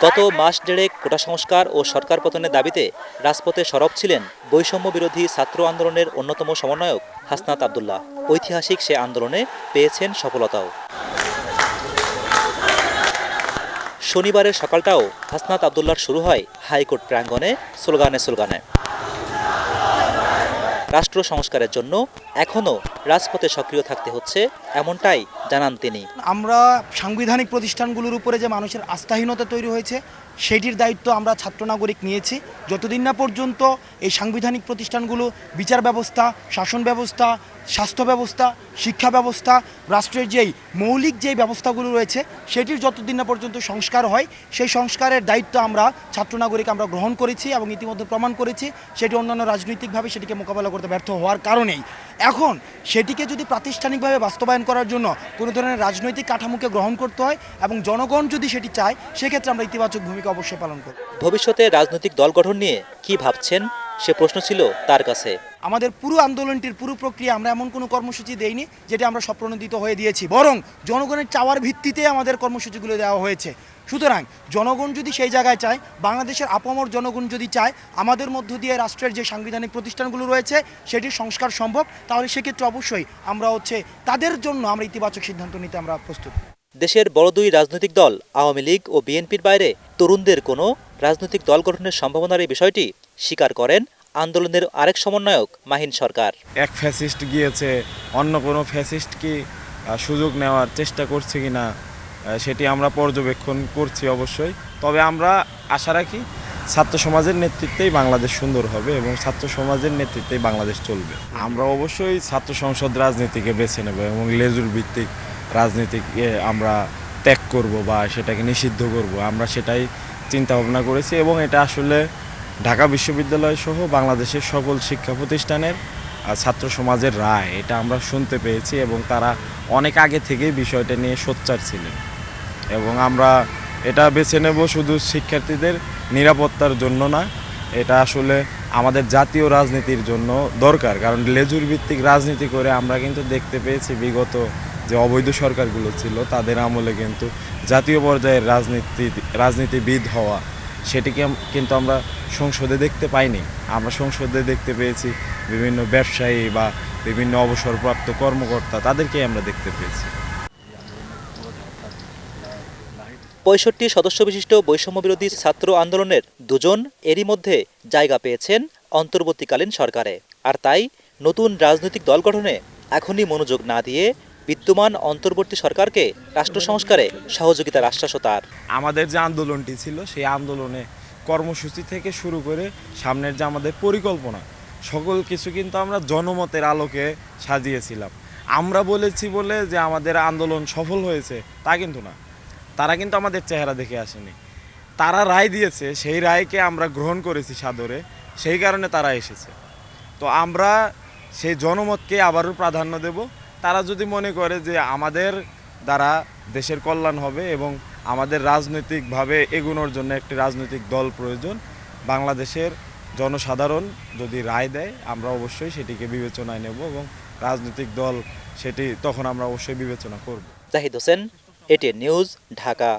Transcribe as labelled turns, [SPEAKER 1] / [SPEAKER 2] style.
[SPEAKER 1] গত মাস দেড়েক কোটা সংস্কার ও সরকার পতনের দাবিতে রাজপথে সরব ছিলেন বৈষম্য বিরোধী ছাত্র আন্দোলনের অন্যতম সমন্বয়ক হাসনাত আব্দুল্লাহ। ঐতিহাসিক সে আন্দোলনে পেয়েছেন সফলতাও। শনিবারের সকালটাও হাসনাত আব্দুল্লাহর শুরু হয় হাইকোর্ট প্রাঙ্গণে স্লোগানে। রাষ্ট্র সংস্কারের জন্য এখনও রাজপথে সক্রিয় থাকতে হচ্ছে, এমনটাই জানান তিনি।
[SPEAKER 2] আমরা সাংবিধানিক প্রতিষ্ঠানগুলোর উপরে যে মানুষের আস্থাহীনতা তৈরি হয়েছে সেটির দায়িত্ব আমরা ছাত্র নাগরিক নিয়েছি। যতদিন না পর্যন্ত এই সাংবিধানিক প্রতিষ্ঠানগুলো বিচার ব্যবস্থা, শাসন ব্যবস্থা, স্বাস্থ্য ব্যবস্থা, শিক্ষা ব্যবস্থা, রাষ্ট্রের যেই মৌলিক যেই ব্যবস্থাগুলো রয়েছে সেটির যতদিন না পর্যন্ত সংস্কার হয়, সেই সংস্কারের দায়িত্ব আমরা ছাত্র নাগরিক আমরা গ্রহণ করেছি এবং ইতিমধ্যে প্রমাণ করেছি সেটি অন্যান্য রাজনৈতিকভাবে সেটিকে মোকাবেলা করতে ব্যর্থ হওয়ার কারণেই এখন সেটিকে যদি প্রাতিষ্ঠানিকভাবে বাস্তবায়ন করার জন্য কোনো ধরনের রাজনৈতিক কাঠামোকে গ্রহণ করতে হয় এবং জনগণ যদি সেটি চায় সেক্ষেত্রে আমরা ইতিবাচক ভূমিকা অবশ্যই পালন করব।
[SPEAKER 1] ভবিষ্যতে রাজনৈতিক দল গঠন নিয়ে কি ভাবছেন সে প্রশ্ন ছিল তার কাছে।
[SPEAKER 2] আমাদের পুরো আন্দোলনটির পুরো প্রক্রিয়া আমরা এমন কোনো কর্মসূচি দেইনি যেটা আমরা স্বপ্রণোদিত হয়ে দিয়েছি, বরং জনগণের চাওয়ার ভিত্তিতে আমাদের কর্মসূচিগুলো দেওয়া হয়েছে। সুতরাং জনগণ যদি সেই জায়গায় চায়, বাংলাদেশের আপামর জনগণ যদি চায় আমাদের মধ্য দিয়ে রাষ্ট্রের যে সাংবিধানিক প্রতিষ্ঠানগুলো রয়েছে সেটির সংস্কার সম্ভব, তাহলে সেক্ষেত্রে অবশ্যই আমরা তাদের জন্য আমরা ইতিবাচক সিদ্ধান্ত নিতে আমরা প্রস্তুত।
[SPEAKER 1] দেশের বড় দুই রাজনৈতিক দল আওয়ামী লীগ ও বিএনপির বাইরে তরুণদের কোনো রাজনৈতিক দল গঠনের সম্ভাবনার এই বিষয়টি স্বীকার করেন আন্দোলনের আরেক সমন্বয়ক মাহিন সরকার।
[SPEAKER 3] এক ফ্যাসিস্ট গিয়েছে, অন্য কোনো ফ্যাসিস্ট কি সুযোগ নেওয়ার চেষ্টা করছে কিনা সেটি আমরা পর্যবেক্ষণ করছি অবশ্যই। তবে আমরা আশা রাখি ছাত্র সমাজের নেতৃত্বেই বাংলাদেশ সুন্দর হবে এবং ছাত্র সমাজের নেতৃত্বেই বাংলাদেশ চলবে। আমরা অবশ্যই ছাত্র সংসদ রাজনীতিকে বেছে নেব এবং লেজুর ভিত্তিক রাজনীতিকে আমরা ত্যাগ করব বা সেটাকে নিষিদ্ধ করব, আমরা সেটাই চিন্তা ভাবনা করেছি এবং এটা আসলে ঢাকা বিশ্ববিদ্যালয় সহ বাংলাদেশের সকল শিক্ষা প্রতিষ্ঠানের ছাত্র সমাজের রায়, এটা আমরা শুনতে পেয়েছি এবং তারা অনেক আগে থেকেই বিষয়টা নিয়ে সোচ্চার ছিলেন এবং আমরা এটা বেছে নেব শুধু শিক্ষার্থীদের নিরাপত্তার জন্য না, এটা আসলে আমাদের জাতীয় রাজনীতির জন্য দরকার। কারণ লেজুর ভিত্তিক রাজনীতি করে আমরা কিন্তু দেখতে পেয়েছি বিগত যে অবৈধ সরকারগুলো ছিল তাদের আমলে কিন্তু জাতীয় পর্যায়ের রাজনীতিবিদ হওয়া সেটিকে কিন্তু আমরা সংসদে দেখতে পাইনি। আমরা সংসদে দেখতে পেয়েছি বিভিন্ন ব্যবসায়ী বা বিভিন্ন অবসরপ্রাপ্ত কর্মকর্তা, তাদেরকেই আমরা দেখতে পেয়েছি।
[SPEAKER 1] ৬৫ সদস্য বিশিষ্ট বৈষম্য বিরোধী ছাত্র আন্দোলনের দুজন এরই মধ্যে জায়গা পেয়েছেন অন্তর্বর্তীকালীন সরকারে। আর তাই নতুন রাজনৈতিক দল গঠনে এখনই মনোযোগ না দিয়ে বিদ্যমান অন্তর্বর্তী সরকারকে রাষ্ট্র সংস্কারে সহযোগিতার আশ্বাসও তার।
[SPEAKER 3] আমাদের যে আন্দোলনটি ছিল সেই আন্দোলনে কর্মসূচি থেকে শুরু করে সামনের যে আমাদের পরিকল্পনা সকল কিছু কিন্তু আমরা জনমতের আলোকে সাজিয়েছিলাম। আমরা বলেছি বলে যে আমাদের আন্দোলন সফল হয়েছে তা কিন্তু না, তারা কিন্তু আমাদের চেহারা দেখে আসেনি, তারা রায় দিয়েছে, সেই রায়কে আমরা গ্রহণ করেছি সাদরে, সেই কারণে তারা এসেছে। তো আমরা সেই জনমতকে আবারও প্রাধান্য দেব। তারা যদি মনে করে যে আমাদের দ্বারা দেশের কল্যাণ হবে এবং আমাদের রাজনৈতিকভাবে এগোনোর জন্য একটি রাজনৈতিক দল প্রয়োজন, বাংলাদেশের জনসাধারণ যদি রায় দেয় আমরা অবশ্যই সেটিকে বিবেচনায় নেব এবং রাজনৈতিক দল সেটি তখন আমরা অবশ্যই বিবেচনা করব।
[SPEAKER 1] Zahid Hossain, ATN news, Dhaka.